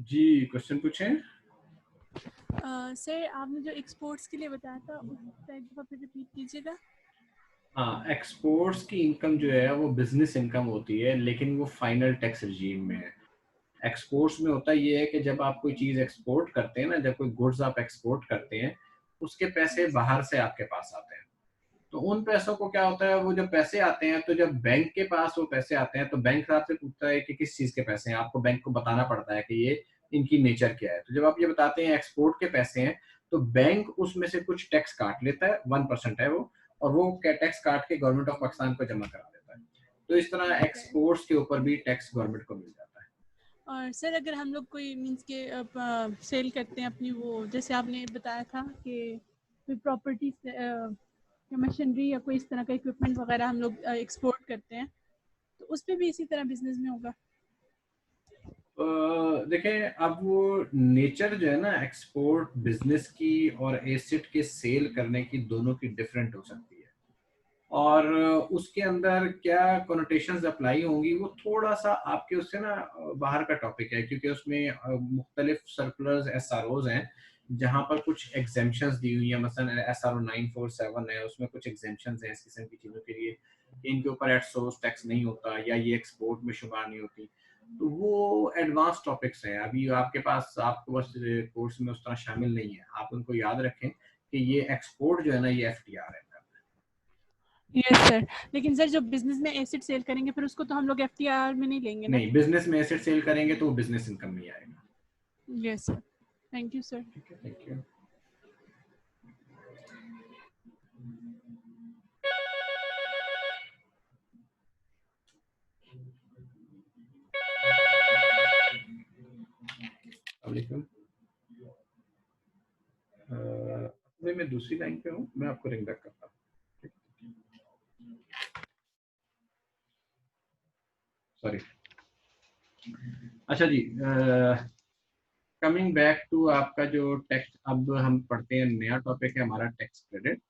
जी question पूछें। Sir आपने जो एक्सपोर्ट्स के लिए बताया था उसका एक दफा फिर रिपीट कीजिएगा। हाँ, एक्सपोर्ट्स की इनकम जो है वो बिजनेस इनकम होती है, लेकिन वो फाइनल टैक्स रिजीम में है। एक्सपोर्ट्स में होता ये है कि जब आप कोई चीज़ एक्सपोर्ट करते हैं ना, जब कोई गुड्स आप एक्सपोर्ट करते हैं, उसके पैसे बाहर से आपके पास आते हैं। तो उन पैसों को क्या होता है, वो जब पैसे आते हैं तो जब बैंक के पास वो पैसे आते हैं तो बैंक आपसे पूछता है कि किस चीज़ के पैसे हैं। आपको बैंक को बताना पड़ता है कि ये इनकी नेचर क्या है। तो जब आप ये बताते हैं एक्सपोर्ट के पैसे हैं, तो बैंक उसमें से कुछ टैक्स काट लेता है, 1% है वो, और वो टैक्स काट के गवर्नमेंट ऑफ पाकिस्तान को जमा करा देता है। तो इस तरह एक्सपोर्ट्स के ऊपर भी टैक्स गवर्नमेंट को मिल जाता है। और सर अगर हम लोग कोई मीन्स के सेल करते हैं अपनी, वो जैसे आपने बताया था कि कोई प्रॉपर्टी या मशीनरी या कोई इस तरह का इक्विपमेंट वगैरह हम लोग एक्सपोर्ट करते हैं, तो उस पर भी इसी तरह बिजनेस में होगा? देखें, अब वो नेचर जो है ना एक्सपोर्ट बिजनेस की और एसेट के सेल करने की, दोनों की डिफरेंट हो सकती है। और उसके अंदर क्या कोनोटेशंस अप्लाई होंगी वो थोड़ा सा आपके उससे ना बाहर का टॉपिक है, क्योंकि उसमें मुख्तलिफ सर्कुलर्स एसआरओज हैं जहाँ पर कुछ एग्जेम्पशंस दी हुई है। मसलन SRO 947 है, उसमें कुछ एग्जेम्पशंस हैं इस किस्म की चीज़ों के लिए। इनके ऊपर एट सोर्स टैक्स नहीं होता या ये एक्सपोर्ट में शुमार नहीं होती। तो वो एडवांस टॉपिक्स हैं, अभी आपके पास, आपको बस कोर्स में उस तरह शामिल नहीं है। आप उनको याद रखें कि ये एक्सपोर्ट जो है ना ये FTR है। Yes sir. लेकिन सर जो बिजनेस में एसिड सेल करेंगे फिर उसको तो हम लोग एफटीआर में नहीं लेंगे ना? नहीं, बिजनेस में एसेट सेल करेंगे तो वो बिजनेस इनकम में ही आएगा। Yes sir. Thank you sir. ठीक है, थैंक यू। वालेकुम। अभी मैं दूसरी लाइन पे हूँ, मैं आपको रिंग बैक करता हूँ। सॉरी। अच्छा जी, कमिंग बैक टू आपका जो टैक्स, अब हम पढ़ते हैं, नया टॉपिक है हमारा टैक्स क्रेडिट।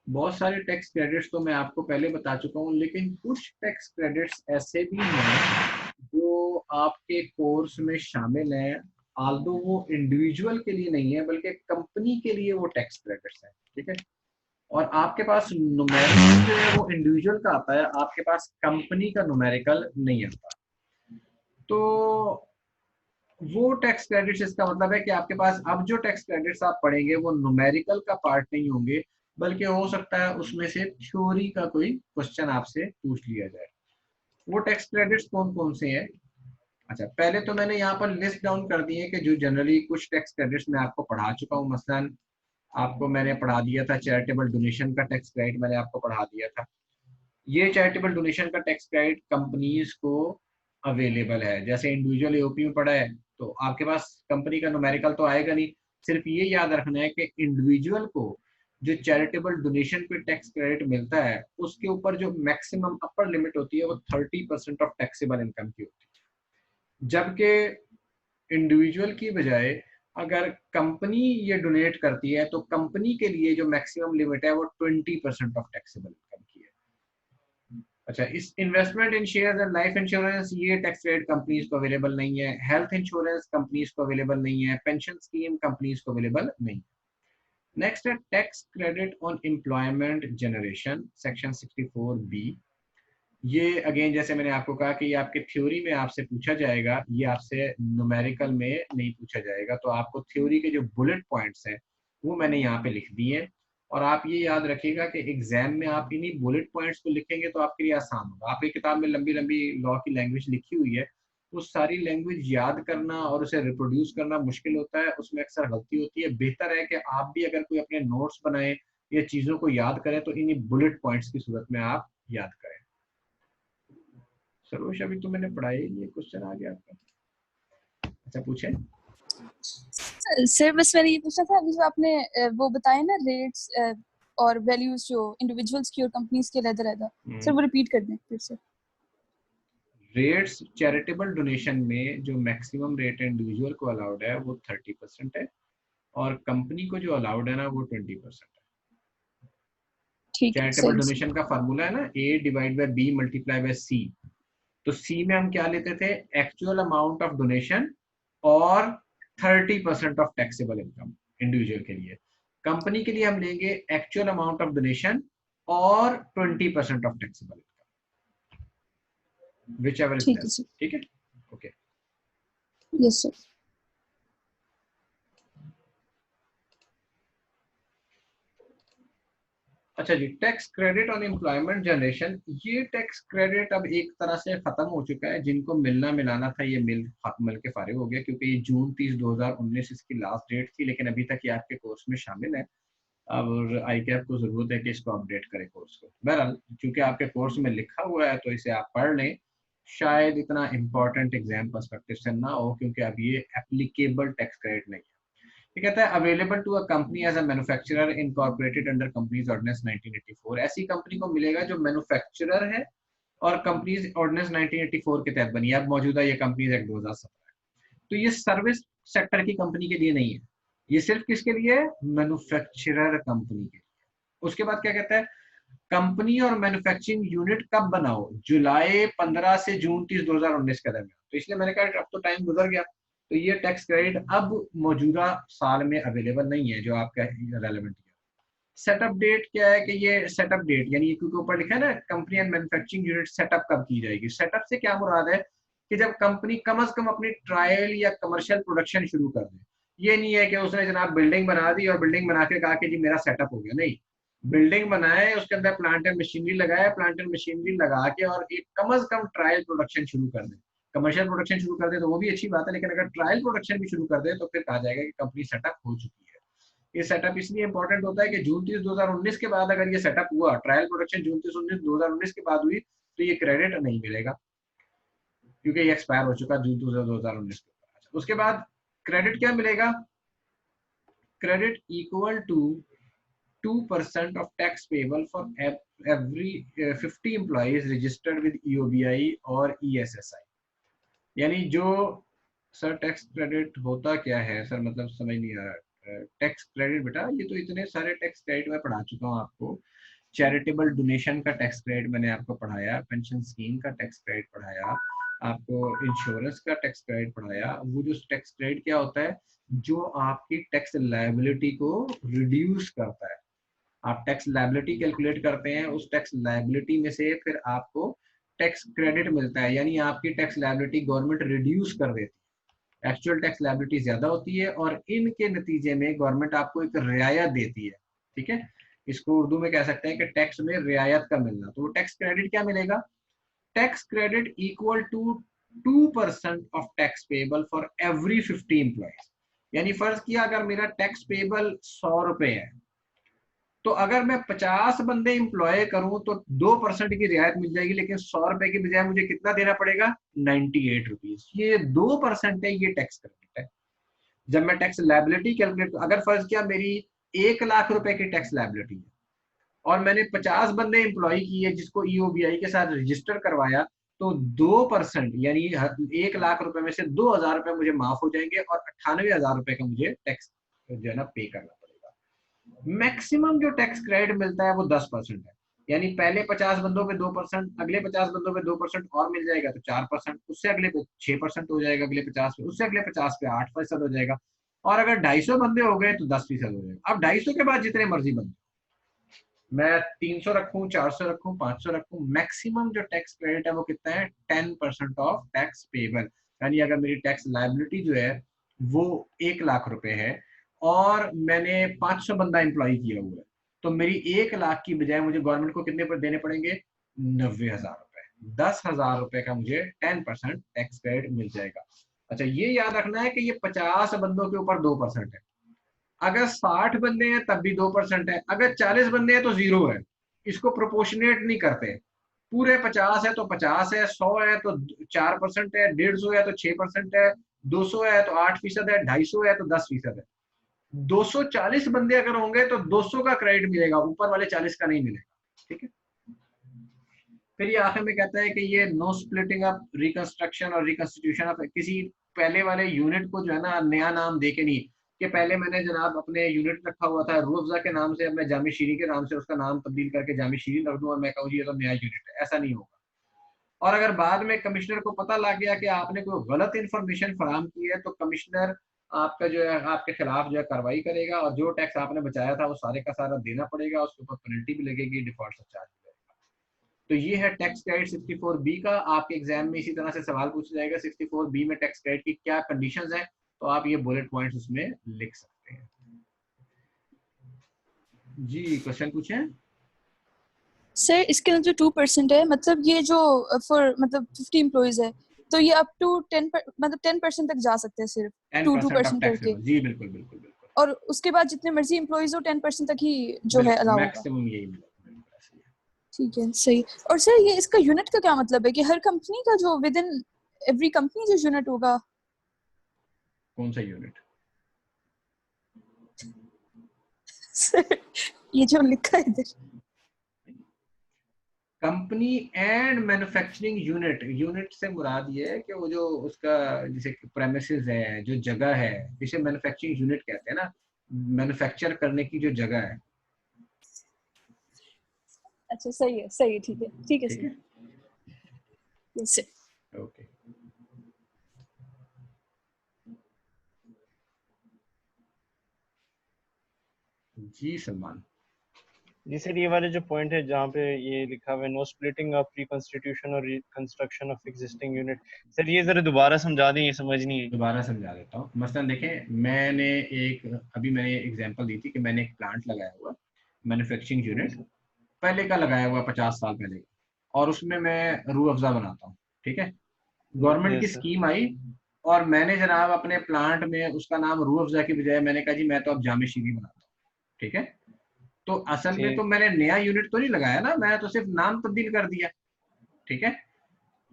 बहुत सारे टैक्स क्रेडिट्स तो मैं आपको पहले बता चुका हूँ, लेकिन कुछ टैक्स क्रेडिट्स ऐसे भी हैं जो आपके कोर्स में शामिल हैं। आल्दो वो इंडिविजुअल के लिए नहीं है बल्कि कंपनी के लिए वो टैक्स क्रेडिट्स हैं। ठीक है। और आपके पास न्यूमेरिकल जो है वो इंडिविजुअल का आता है, आपके पास कंपनी का न्यूमेरिकल नहीं आता। तो वो टैक्स क्रेडिट्स, इसका मतलब है कि आपके पास अब जो टैक्स क्रेडिट्स आप पढ़ेंगे वो न्यूमेरिकल का पार्ट नहीं होंगे, बल्कि हो सकता है उसमें से थ्योरी का कोई क्वेश्चन आपसे पूछ लिया जाए। वो टैक्स क्रेडिट्स कौन कौन से हैं? अच्छा, पहले तो मैंने यहाँ पर लिस्ट डाउन कर दी है कि जो जनरली कुछ टैक्स क्रेडिट्स मैं आपको पढ़ा चुका हूँ। मसलन आपको मैंने पढ़ा दिया था चैरिटेबल डोनेशन का टैक्स क्रेडिट, मैंने आपको पढ़ा दिया था। ये चैरिटेबल डोनेशन का टैक्स क्रेडिट कंपनीज को अवेलेबल है। जैसे इंडिविजुअल एओपी में पड़ा है तो आपके पास कंपनी का न्यूमेरिकल तो आएगा नहीं। सिर्फ ये याद रखना है कि इंडिविजुअल को जो चैरिटेबल डोनेशन पे टैक्स क्रेडिट मिलता है उसके ऊपर जो मैक्सिमम अपर लिमिट होती है वो 30% ऑफ टैक्सेबल इनकम की होती है। जबकि इंडिविजुअल की बजाय अगर कंपनी ये डोनेट करती है तो कंपनी के लिए जो मैक्सिमम लिमिट है वो 20% ऑफ टैक्सेबल इनकम की है। अच्छा, इस investment in shares and life insurance ये टैक्स क्रेडिट कंपनीज को अवेलेबल नहीं है। हेल्थ इंश्योरेंस कंपनीज को अवेलेबल नहीं है। पेंशन स्कीम कंपनीज को अवेलेबल नहीं। नेक्स्ट है tax credit on employment generation, section 64B। ये अगेन जैसे मैंने आपको कहा कि ये आपके थ्योरी में आपसे पूछा जाएगा, ये आपसे न्यूमेरिकल में नहीं पूछा जाएगा। तो आपको थ्योरी के जो बुलेट पॉइंट्स हैं वो मैंने यहाँ पे लिख दिए हैं। और आप ये याद रखिएगा कि एग्जाम में आप इन्हीं बुलेट पॉइंट्स को लिखेंगे तो आपके लिए आसान होगा। आपकी किताब में लंबी लंबी लॉ की लैंग्वेज लिखी हुई है, उस सारी लैंग्वेज याद करना और उसे रिप्रोड्यूस करना मुश्किल होता है, उसमें अक्सर गलती होती है। बेहतर है कि आप भी अगर कोई अपने नोट्स बनाए या चीज़ों को याद करें तो इन्हीं बुलेट पॉइंट्स की सूरत में आप याद करें। सरोज, अभी तो मैंने पढ़ाया ही नहीं, क्वेश्चन आ गया आपका। अच्छा, पूछे। सर बस मैंने ये पूछना था, अभी जो आपने वो बताया ना रेट्स और वैल्यूज जो इंडिविजुअल्स की और कंपनीज के अलग-अलग, सर वो रिपीट कर दें फिर से। रेट्स चैरिटेबल डोनेशन में जो मैक्सिमम रेट इंडिविजुअल को अलाउड है वो 30% है, और कंपनी को जो अलाउड है ना वो 20% है। चैरिटेबल डोनेशन का फार्मूला है ना A/B × C। तो C में हम क्या लेते थे, एक्चुअल अमाउंट ऑफ डोनेशन और 30% ऑफ टैक्सेबल इनकम इंडिविजुअल के लिए। कंपनी के लिए हम लेंगे एक्चुअल अमाउंट ऑफ डोनेशन और 20% of taxable income, whichever is less. ठीक है, ओके, यस सर। अच्छा जी, tax credit on employment generation. ये टैक्स क्रेडिट अब एक तरह से खत्म हो चुका है, जिनको मिलना मिलाना था ये मिल के फारिग हो गया, क्योंकि ये जून 30, 2019 इसकी लास्ट डेट थी, लेकिन अभी तक ये आपके कोर्स में शामिल है। अब ICAP को जरूरत है कि इसको अपडेट करे कोर्स को। बहरहाल चूंकि आपके कोर्स में लिखा हुआ है तो इसे आप पढ़ लें, शायद इतना इंपॉर्टेंट एग्जाम पर्सपेक्टिव से ना हो, क्योंकि अब ये एप्लीकेबल टैक्स क्रेडिट नहीं है। ये कहता है available to a company as a manufacturer incorporated under companies ordinance 1984। ऐसी कंपनी को मिलेगा जो मैन्युफैक्चरर है और कंपनीज ऑर्डिनेंस 1984 के तहत बनी है। अब मौजूदा ये कंपनीज एक्ट 2017 है। तो ये सर्विस सेक्टर की कंपनी के लिए नहीं है, ये सिर्फ किसके लिए है, मैन्युफैक्चरर कंपनी के लिए। उसके बाद क्या कहता है, कंपनी और मैन्युफैक्चरिंग यूनिट कब बनाओ, जुलाई 15 से जून 30, 2019 के दरमियान। तो इसलिए मैंने कहा अब तो टाइम गुजर गया, तो ये टैक्स क्रेडिट अब मौजूदा साल में अवेलेबल नहीं है जो आपका रेलेवेंट है। सेटअप डेट क्या है कि ये सेटअप डेट यानी क्योंकि ऊपर लिखा है ना company and manufacturing unit setup कब की जाएगी। सेटअप से क्या मुराद है कि जब कंपनी कम से कम अपनी ट्रायल या कमर्शियल प्रोडक्शन शुरू कर दे। ये नहीं है कि उसने जनाब बिल्डिंग बना दी और बिल्डिंग बना के कहा कि जी मेरा सेटअप हो गया, नहीं। बिल्डिंग बनाए, उसके अंदर प्लांट एंड मशीनरी लगाए, प्लांट एंड मशीनरी लगा के और एक कम से कम ट्रायल प्रोडक्शन शुरू कर दे। कमर्शियल प्रोडक्शन शुरू कर दे तो वो भी अच्छी बात है, लेकिन अगर ट्रायल प्रोडक्शन भी शुरू कर दे तो फिर कहा जाएगा कि कंपनी सेटअप हो चुकी है। ये सेटअप इसलिए इंपॉर्टेंट होता है कि जून 30, 2019 के बाद अगर ये सेटअप हुआ, ट्रायल प्रोडक्शन जून 30, 2019 के बाद हुई, तो ये क्रेडिट नहीं मिलेगा क्योंकि ये एक्सपायर हो चुका जून 2019 के बाद। उसके बाद क्रेडिट क्या मिलेगा, credit equal to 2% of tax payable for every 50 employees registered with EOBI और ESSI। यानी जो सर टैक्स क्रेडिट होता क्या है सर, मतलब समझ नहीं आ रहा। टैक्स क्रेडिट बेटा ये तो इतने सारे टैक्स क्रेडिट मैं पढ़ा चुका हूँ आपको। चैरिटेबल डोनेशन का टैक्स क्रेडिट मैंने आपको पढ़ाया, पेंशन स्कीम का टैक्स क्रेडिट पढ़ाया आपको, इंश्योरेंस का टैक्स क्रेडिट पढ़ाया। वो जो टैक्स क्रेडिट क्या होता है, जो आपकी टैक्स लायबिलिटी को रिड्यूस करता है। आप टैक्स लायबिलिटी कैलकुलेट करते हैं, उस टैक्स लायबिलिटी में से फिर आपको टैक्स क्रेडिट मिलता है, यानी आपकी टैक्स लायबिलिटी गवर्नमेंट रिड्यूस कर देती है। एक्चुअल टैक्स लायबिलिटी ज्यादा होती है और इनके नतीजे में गवर्नमेंट आपको एक रियायत देती है। ठीक है, इसको उर्दू में कह सकते हैं कि टैक्स में रियायत का मिलना। तो वो टैक्स क्रेडिट क्या मिलेगा, tax credit equal to 2% of tax payable for every 50 employees. यानी फर्ज किया अगर मेरा टैक्स पेबल 100 रुपए है, तो अगर मैं 50 बंदे इंप्लॉय करूं तो 2% की रियायत मिल जाएगी, लेकिन 100 रुपए की बजाय मुझे कितना देना पड़ेगा, 98 रुपीज। ये 2% है, ये टैक्स क्रेडिट है। जब मैं टैक्स लायबिलिटी कैलकुलेट, अगर फर्ज किया मेरी 1 लाख रुपए की टैक्स लायबिलिटी है और मैंने 50 बंदे इंप्लॉय किए जिसको EOBI के साथ रजिस्टर करवाया, तो 2% यानी 1 लाख रुपए में से 2000 रुपए मुझे माफ हो जाएंगे और 98,000 रुपए का मुझे टैक्स जो है ना पे करना पड़ेगा। मैक्सिमम जो टैक्स क्रेडिट मिलता है वो 10% है, यानी पहले 50 बंदों पे 2%, अगले 50 बंदों पे 2% और मिल जाएगा तो 4%, उससे अगले पे 6% हो जाएगा, अगले 50 पे, उससे अगले 50 पे 8% हो जाएगा, और अगर 250 बंदे हो गए तो 10% हो जाएगा। अब 250 के बाद जितने मर्जी बंदे, मैं 300 रखूं, 400 रखूं, 500 रखूं, मैक्सिमम जो टैक्स क्रेडिट है वो कितना है, 10% ऑफ टैक्स पेबल। यानी अगर मेरी टैक्स लायबिलिटी जो है वो 1 लाख रुपए है और मैंने 500 बंदा एम्प्लॉय किया हुआ है, तो मेरी 1 लाख की बजाय मुझे गवर्नमेंट को कितने पर देने पड़ेंगे, 90,000 रुपए। 10,000 रुपए का मुझे 10% टैक्स क्रेडिट मिल जाएगा। अच्छा, ये याद रखना है कि ये 50 बंदों के ऊपर 2% है। अगर 60 बंदे हैं तब भी 2% है, अगर 40 बंदे हैं तो 0 है। इसको प्रोपोर्शनेट नहीं करते। पूरे 50 है तो 50 है, 100 है तो 4% है, 150 है तो 6% है, 200 है तो 8% है, 250 है तो 10% है। 240 बंदे अगर होंगे तो 200 का क्रेडिट मिलेगा, ऊपर वाले 40 का नहीं मिलेगा। ठीक है। फिर ये आखिर में कहता है कि ये नो स्प्लिटिंग अप रिकंस्ट्रक्शन और रिकंस्टिट्यूशन ऑफ किसी पहले वाले यूनिट को जो है ना नया नाम दे के नहीं, कि पहले मैंने जनाब अपने यूनिट रखा हुआ था रूह अफ़ज़ा के नाम से, अब मैं जामी शीरी के नाम से उसका नाम तब्दील करके जामी शीरी रख दूं और मैं कहूँ ये तो नया यूनिट है, ऐसा नहीं होगा। और अगर बाद में कमिश्नर को पता लग गया कि आपने कोई गलत इंफॉर्मेशन फराहम की है तो कमिश्नर आपका जो है आपके खिलाफ जो है कार्रवाई करेगा और जो टैक्स आपने बचाया था वो सारे का सारा देना पड़ेगा, उसके ऊपर पेनल्टी भी लगेगी, डिफॉल्ट चार्ज भी लगेगा। तो ये है टैक्स क्रेडिट 64B का। आपके एग्जाम में इसी तरह से सवाल पूछा जाएगा 64B में टैक्स क्रेडिट की क्या कंडीशंस हैं, तो आप ये बुलेट पॉइंट्स उसमें लिख सकते हैं। जी क्वेश्चन पूछें। सर इसके अंदर जो 2% है, मतलब ये जो फॉर मतलब 50 एम्प्लॉइज है, तो ये अप टू 10 मतलब 10% तक जा सकते हैं सिर्फ 2% करके। जी बिल्कुल बिल्कुल बिल्कुल। और उसके बाद जितने मर्जी एम्प्लॉइज हो 10% तक ही जो है अलाउ होगा। मैक्सिमम यही मिलेगा। ठीक है, सही। और सर ये इसका यूनिट का क्या मतलब है कि हर कंपनी का जो विद इन एवरी कंपनी जो यूनिट होगा? कौन सा यूनिट? सर ये जो लिखा है इधर, company and manufacturing unit, unit से मुराद ये है कि वो जो उसका जैसे प्रेमिसेस है, जो जगह है, जिसे मैन्युफैक्चरिंग यूनिट कहते हैं ना, मैन्युफैक्चर करने की जो जगह है। अच्छा सही है, सही है, ठीक है, ठीक है सर। Yes sir. ओके। जी सलमान। जी सर, ये वाले जो पॉइंट है जहाँ पे ये लिखा हुआ है नो स्प्लिटिंग ऑफ रिकंस्टिट्यूशन और reconstruction of existing unit, sir ये जरा दोबारा समझा दें, ये समझ नहीं है। दोबारा समझा देता हूँ। मसलन देखें, मैंने एग्जांपल दी थी कि मैंने एक प्लांट लगाया हुआ मैन्युफैक्चरिंग यूनिट, पहले का लगाया हुआ 50 साल पहले, और उसमें मैं रूह अफ़ज़ा बनाता हूँ। ठीक है। गवर्नमेंट की स्कीम आई और मैंने जनाब अपने प्लांट में उसका नाम रूह अफ़ज़ा की बजाय मैंने कहा जी मैं तो अब जामे शीरी बनाता हूँ। ठीक है। तो असल में तो मैंने नया यूनिट तो नहीं लगाया ना, मैंने तो सिर्फ नाम तब्दील कर दिया। ठीक है।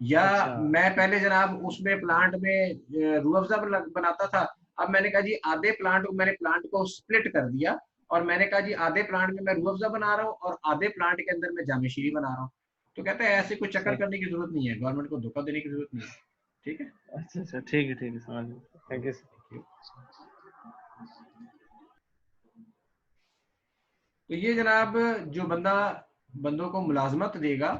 या मैं पहले जनाब उसमें प्लांट में रूह अफ़ज़ा बनाता था, अब मैंने कहा जी आधे प्लांट को स्प्लिट कर दिया और मैंने कहा जी आधे प्लांट में मैं रूह अफ़ज़ा बना रहा हूँ और आधे प्लांट के अंदर मैं जामे शीरी बना रहा हूँ। तो कहते हैं ऐसे कोई चक्कर करने की जरूरत नहीं है, गवर्नमेंट को धोखा देने की जरूरत नहीं है। ठीक है। अच्छा ठीक है, ठीक है, समझ गया। Thank you sir. तो ये जनाब जो बंदों को मुलाजमत देगा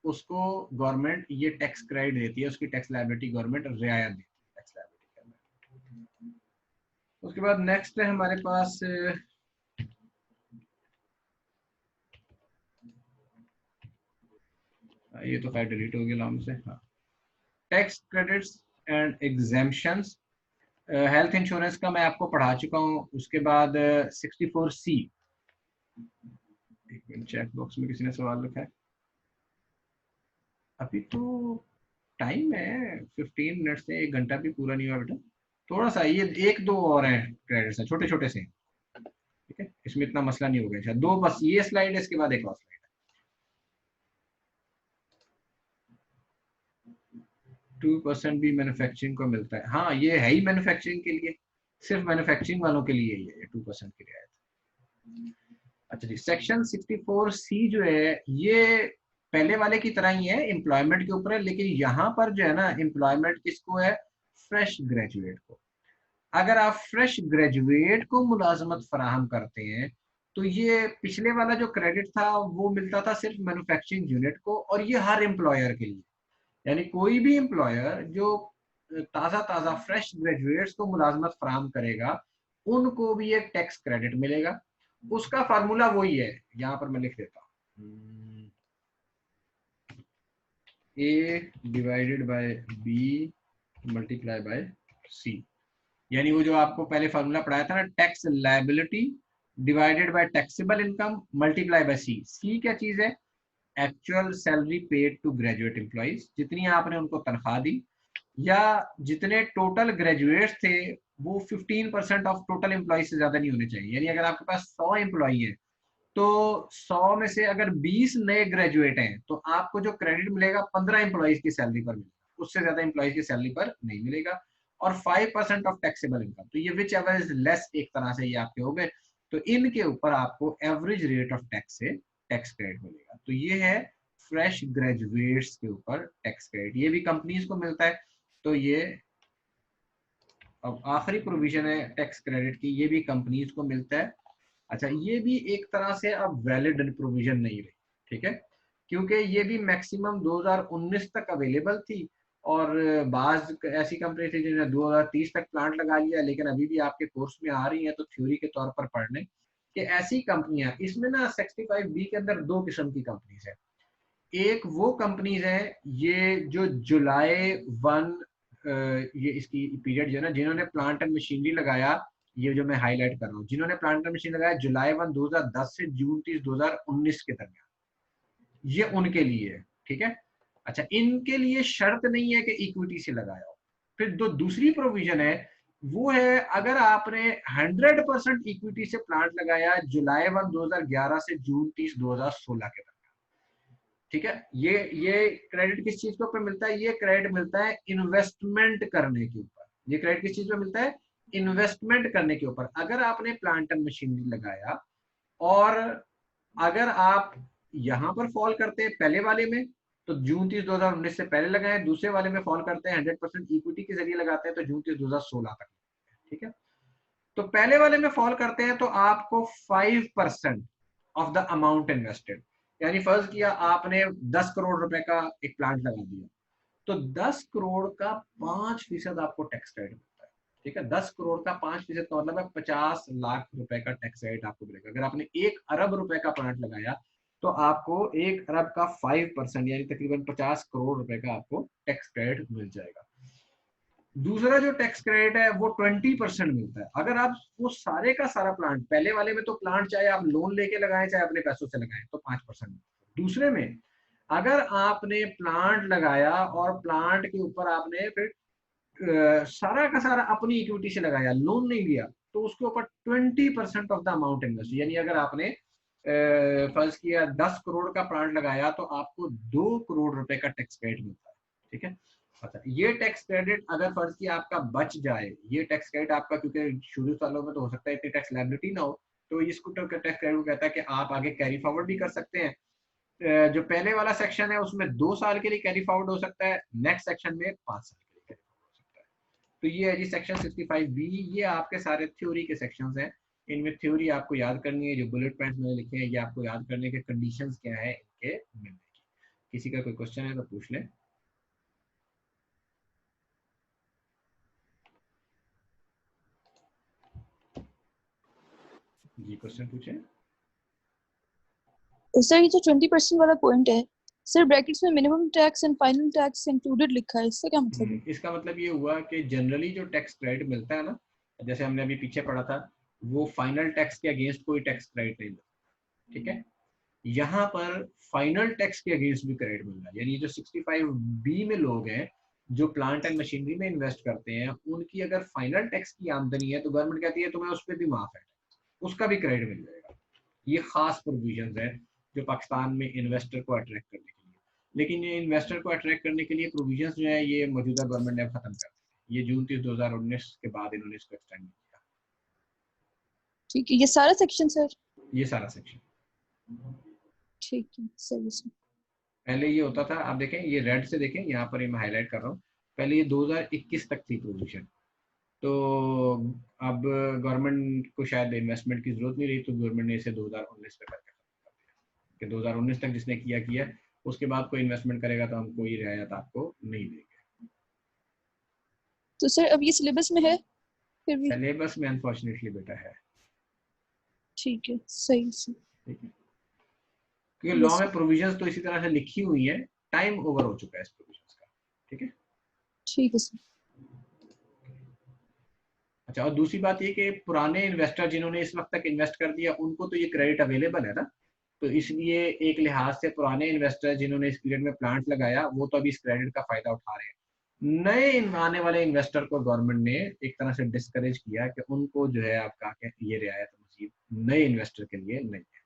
उसको गवर्नमेंट ये टैक्स क्रेडिट देती है, उसकी टैक्स लायबिलिटी गवर्नमेंट रियायत देती है टैक्स लायबिलिटी। उसके बाद नेक्स्ट है हमारे पास ये तो खैर डिलीट हो गया नाम से। हाँ, tax credits and exemptions. Health insurance का मैं आपको पढ़ा चुका हूँ। उसके बाद 64C, एक मिनट, चैट बॉक्स में किसी ने सवाल रखा है। अभी तो टाइम है 15 मिनट से, 1 घंटा भी पूरा नहीं हुआ बेटा, थोड़ा सा ये 1-2 और हैं क्रेडिट्स हैं, छोटे छोटे से। ठीक है, इसमें इतना मसला नहीं होगा। अच्छा, 2 बस ये स्लाइड है, इसके बाद एक और स्लाइड है। 2% भी मैन्युफैक्चरिंग को मिलता है। हाँ, ये है ही मैन्युफैक्चरिंग के लिए, सिर्फ मैन्युफैक्चरिंग वालों के लिए ही है ये 2% की रियायत। अच्छा जी, सेक्शन 64C जो है ये पहले वाले की तरह ही है, एम्प्लॉयमेंट के ऊपर है, लेकिन यहाँ पर जो है ना एम्प्लॉयमेंट किसको है? फ्रेश ग्रेजुएट को। अगर आप फ्रेश ग्रेजुएट को मुलाजमत फराहम करते हैं तो ये पिछले वाला जो क्रेडिट था वो मिलता था सिर्फ मैन्युफैक्चरिंग यूनिट को, और ये हर एम्प्लॉयर के लिए, यानी कोई भी एम्प्लॉयर जो ताज़ा ताज़ा फ्रेश ग्रेजुएट्स को मुलाजमत फराहम करेगा उनको भी एक टैक्स क्रेडिट मिलेगा। उसका फार्मूला वही है, यहाँ पर मैं लिख देता हूँ, A divided by B multiply by C। यानी वो जो आपको पहले फार्मूला पढ़ाया था ना, tax liability divided by taxable income multiply by C। C क्या चीज है? Actual salary paid to graduate employees, जितनी आपने उनको तनख्वाह दी, या जितने टोटल ग्रेजुएट्स थे वो 15% ऑफ टोटल एम्प्लॉइज से ज्यादा नहीं होने चाहिए। यानी अगर आपके पास 100 एम्प्लॉई है तो 100 में से अगर 20 नए ग्रेजुएट हैं तो आपको जो क्रेडिट मिलेगा 15 एम्प्लॉइज की सैलरी पर मिलेगा, उससे ज्यादा एम्प्लॉइज की सैलरी पर नहीं मिलेगा। और 5% ऑफ टैक्सेबल इनकम, तो ये विच एवर इज लेस, एक तरह से ये आपके हो गए, तो इनके ऊपर आपको एवरेज रेट ऑफ टैक्स से टैक्स क्रेडिट मिलेगा। तो ये है फ्रेश ग्रेजुएट्स के ऊपर टैक्स क्रेडिट, ये भी कंपनीज को मिलता है। तो ये अब आखिरी प्रोविजन है टैक्स क्रेडिट की, ये भी कंपनीज को मिलता है। अच्छा, ये भी एक तरह से अब वैलिड प्रोविजन नहीं रही, ठीक है, क्योंकि ये भी मैक्सिमम 2019 तक अवेलेबल थी, और बाज ऐसी कंपनी थी जिन्होंने 2030 तक प्लांट लगा लिया, लेकिन अभी भी आपके कोर्स में आ रही है तो थ्योरी के तौर पर पढ़ने कि ऐसी कंपनियां, इसमें ना 65B के अंदर दो किस्म की कंपनीज है। एक वो कंपनीज है ये जो जुलाई 1 ये इसकी पीरियड जो है ना, जिन्होंने प्लांट एंड मशीनरी लगाया, ये जो मैं हाईलाइट कर रहा हूँ, जिन्होंने प्लांट एंड मशीन लगाया जुलाई 1 2010 से जून 30 2019 के दरमियान, ये उनके लिए है, ठीक है। अच्छा, इनके लिए शर्त नहीं है कि इक्विटी से लगाया हो। फिर जो दूसरी प्रोविजन है वो है अगर आपने 100% इक्विटी से प्लांट लगाया जुलाई 1 2011 से जून 30 2016 के दरमियान, ठीक है। ये क्रेडिट किस चीज के ऊपर मिलता है? ये क्रेडिट मिलता है इन्वेस्टमेंट करने के ऊपर। ये क्रेडिट किस चीज पे मिलता है? इन्वेस्टमेंट करने के ऊपर। अगर आपने प्लांट एंड मशीनरी लगाया और अगर आप यहां पर फॉल करते हैं पहले वाले में तो जून 30 2019 से पहले लगाए, दूसरे वाले में फॉल करते हैं 100% इक्विटी के जरिए लगाते हैं तो जून 30 2016 तक, ठीक है। तो पहले वाले में फॉल करते हैं तो आपको 5% ऑफ द अमाउंट इन्वेस्टेड, यानी फर्ज किया आपने 10 करोड़ रुपए का एक प्लांट लगा दिया, तो 10 करोड़ का 5% आपको टैक्स क्रेडिट मिलता है, ठीक है। 10 करोड़ का 5% का मतलब है 50 लाख रुपए का टैक्स क्रेडिट आपको मिलेगा। अगर आपने 1 अरब रुपए का प्लांट लगाया तो आपको 1 अरब का 5% यानी तकरीबन 50 करोड़ रुपए का आपको टैक्स क्रेडिट मिल जाएगा। दूसरा जो टैक्स क्रेडिट है वो 20% मिलता है अगर आप वो सारे का सारा प्लांट, पहले वाले में तो प्लांट चाहे आप लोन लेके लगाएं चाहे अपने पैसों से लगाएं तो 5%। दूसरे में अगर आपने प्लांट लगाया और प्लांट के ऊपर आपने फिर सारा का सारा अपनी इक्विटी से लगाया, लोन नहीं लिया, तो उसके ऊपर 20% ऑफ द अमाउंट इन्वेस्ट, यानी अगर आपने फर्ज किया 10 करोड़ का प्लांट लगाया तो आपको 2 करोड़ रुपए का टैक्स क्रेडिट मिलता है, ठीक है। अच्छा, ये टैक्स क्रेडिट अगर फर्ज किया आपका बच जाए, ये टैक्स क्रेडिट आपका, क्योंकि शुरू सालों में तो हो सकता है इतनी टैक्स लायबिलिटी ना हो, तो इसको टैक्स क्रेडिट कहता है कि आप आगे कैरी फॉरवर्ड भी कर सकते हैं। जो पहले वाला सेक्शन है उसमें 2 साल के लिए कैरी फॉरवर्ड हो सकता है, नेक्स्ट सेक्शन में 5 साल के लिए कैरी फॉरवर्ड हो सकता है। तो ये है जी सेक्शन 65B। ये आपके सारे थ्योरी के सेक्शंस हैं, इनमें थ्योरी आपको याद करनी है, जो बुलेट पॉइंट्स मैंने लिखे हैं ये आपको याद करने के कंडीशंस क्या है इनके मिलने की। किसी का कोई क्वेश्चन है तो पूछ लें। जी क्वेश्चन पूछें। सर ये जो 20% वाला पॉइंट है सर, ब्रैकेट्स में minimum tax and final tax included लिखा है, इसका क्या मतलब है? इसका मतलब ये हुआ कि जनरली जो टैक्स क्रेडिट मिलता है ना, जैसे हमने अभी पीछे पढ़ा था, वो फाइनल टैक्स के अगेंस्ट कोई टैक्स क्रेडिट नहीं मिलता, ठीक है। यहाँ पर फाइनल टैक्स के अगेंस्ट भी क्रेडिट मिल रहा है, यानी जो 65B में लोग हैं जो प्लांट एंड मशीनरी में इन्वेस्ट करते हैं, उनकी अगर फाइनल टैक्स की आमदनी है तो गवर्नमेंट कहती है तुम्हें उस पर भी माफ है, उसका भी क्रेडिट मिल जाएगा। ये खास प्रोविजन है जो पाकिस्तान में इन्वेस्टर को अट्रैक्ट करने के लिए, लेकिन ये इन्वेस्टर को अट्रैक्ट करने के लिए प्रोविजंस जो है ये मौजूदा गवर्नमेंट ने खत्म कर दिए, ये जून 30 2019 के बाद इन्होंने इसको एक्सटेंड किया। ठीक है, ये सारा सेक्शन सर? ये सारा सेक्शन, ठीक है सर। पहले ये होता था, आप देखें ये रेड से देखें, यहाँ पर मैं हाईलाइट कर रहा हूँ, पहले ये 2021 तक थी प्रोविजन, तो अब गवर्नमेंट को शायद इन्वेस्टमेंट की जरूरत नहीं रही तो गवर्नमेंट ने इसे 2019 पे करके खत्म कर दिया कि 2019 तक जिसने किया उसके बाद कोई इन्वेस्टमेंट करेगा तो हम कोई रियायत आपको नहीं देंगे। तो सर अब ये सिलेबस में है? फिर भी सिलेबस में अनफॉर्चुनेटली बेटा है। ठीक है, सही से। ठीक है, क्योंकि लॉ में प्रोविजंस तो इसी तरह से लिखी हुई है, टाइम ओवर हो चुका है इस प्रोविजंस का, ठीक है। ठीक है सर। अच्छा, और दूसरी बात ये कि पुराने इन्वेस्टर जिन्होंने इस वक्त तक इन्वेस्ट कर दिया उनको तो ये क्रेडिट अवेलेबल है ना, तो इसलिए एक लिहाज से पुराने इन्वेस्टर जिन्होंने इस पीरियड में प्लांट लगाया वो तो अभी इस क्रेडिट का फायदा उठा रहे हैं। नए आने वाले इन्वेस्टर को गवर्नमेंट ने एक तरह से डिस्करेज किया कि उनको जो है आपका ये रियायत मजीद नए इन्वेस्टर के लिए नहीं है।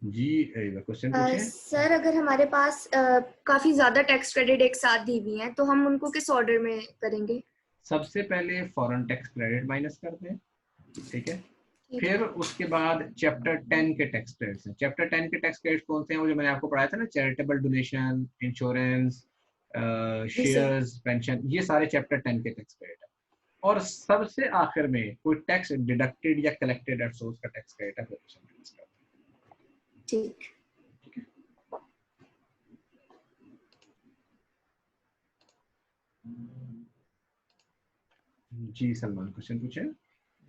जी क्वेश्चन पूछें। सर अगर हमारे पास काफी ज्यादा टैक्स क्रेडिट एक साथ दी हुई हैं तो हम उनको किस ऑर्डर में करेंगे? सबसे पहले फॉरेन टैक्स क्रेडिट माइनस करते हैं, ठीक है, फिर उसके बाद चैप्टर 10 के टैक्स क्रेडिट्स हैं। चैप्टर 10 के टैक्स क्रेडिट्स कौन से हैं? वो जो मैंने आपको पढ़ाया था ना, charitable donation, insurance, shares, pension, ये सारे चैप्टर 10 के टैक्स क्रेडिट है। और सबसे आखिर में कोई टैक्स डिडक्टेड या कलेक्टेड एट सोर्स का टैक्स क्रेडिट है, वो माइनस करते हैं। ठीक। जी सलमान क्वेश्चन पूछे।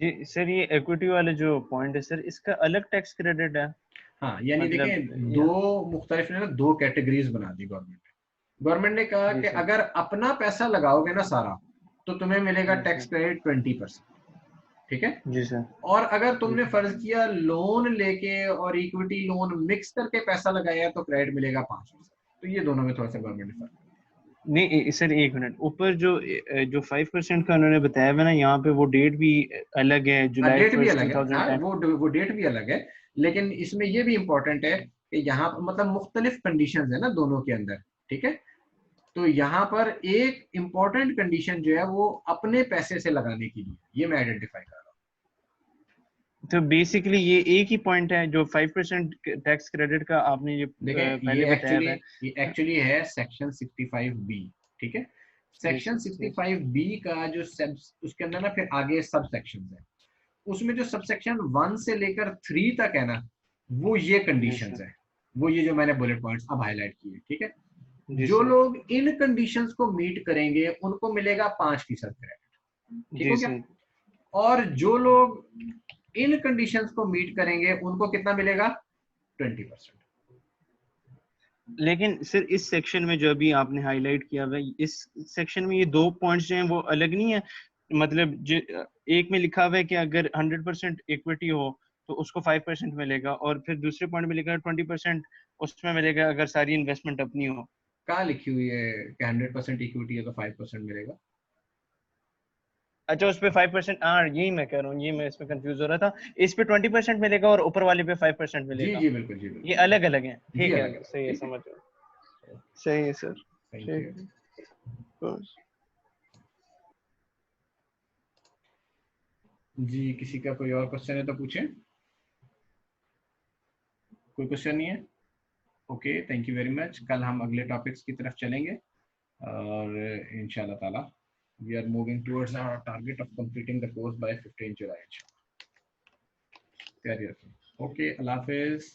जी सर, ये इक्विटी वाले जो पॉइंट है सर, इसका अलग टैक्स क्रेडिट है? हाँ, यानी मतलब देखें दो मुख्तलिफ ने ना दो कैटेगरीज बना दी गवर्नमेंट ने। गवर्नमेंट ने कहा कि अगर अपना पैसा लगाओगे ना सारा तो तुम्हें मिलेगा टैक्स क्रेडिट 20%, ठीक है जी सर। और अगर तुमने फर्ज किया लोन लेके और इक्विटी लोन मिक्स करके पैसा लगाया तो क्रेडिट मिलेगा 5%। तो ये दोनों में थोड़ा सा गवर्नमेंट ने फर्क। नहीं सर, एक मिनट, ऊपर जो 5% का उन्होंने बताया है ना, यहाँ पे वो डेट भी अलग है, जुलाई डेट भी 1 अलग है, 2010। वो डेट भी अलग है, लेकिन इसमें ये भी इंपॉर्टेंट है कि यहाँ मतलब मुख्तलिफ कंडीशंस है ना दोनों के अंदर, ठीक है। तो यहाँ पर एक इंपॉर्टेंट कंडीशन जो है वो अपने पैसे से लगाने की लिए, ये मैं आइडेंटिफाई कर रहा हूँ। तो बेसिकली ये एक ही पॉइंट है जो 5% टैक्स क्रेडिट का आपने ये पहले बताया है। ये एक्चुअली है सेक्शन 65B, ठीक है। सेक्शन 65B का जो उसके अंदर ना फिर आगे सब सेक्शन है, उसमें जो सबसेक्शन 1 से लेकर 3 तक है ना, वो ये कंडीशंस है, वो ये जो मैंने बुलेट पॉइंट्स अब हाईलाइट किए, ठीक है। जो लोग इन कंडीशंस को मीट करेंगे उनको मिलेगा 5% क्रेडिट, ठीक हो गया। और जो लोग इन कंडीशंस को मीट करेंगे उनको कितना मिलेगा? 20%। लेकिन सर इस सेक्शन में जो अभी आपने हाईलाइट किया है, इस सेक्शन में ये दो पॉइंट्स जो हैं वो अलग नहीं है? मतलब एक में लिखा हुआ है कि अगर 100% इक्विटी हो तो उसको 5% मिलेगा, और फिर दूसरे पॉइंट में लिखा है 20% उसमें मिलेगा अगर सारी इन्वेस्टमेंट अपनी हो। कहाँ लिखी हुई है कि 100% इक्विटी है तो 5% मिलेगा? अच्छा, उस पे 5%, हाँ यही मैं कह रहा हूँ, ये मैं इसमें कंफ्यूज हो रहा था। इस पे 20% मिलेगा और ऊपर वाले पे 5% जी मिलेगा। जी बिल्कुल, जी बिल्कुल, ये अलग अलग हैं, ठीक है, अलग, सही है, समझ रहा, सही है सर, ठीक है। जी किसी का कोई और क्वेश्चन है तो पूछें। कोई क्वेश्चन नहीं है? Okay, thank you very much. कल हम अगले टॉपिक्स की तरफ चलेंगे और इंशाल्लाह ताला we are moving towards our target of completing the course by 15 July. तैयारी रखें। ओके, अल्लाह हाफिज।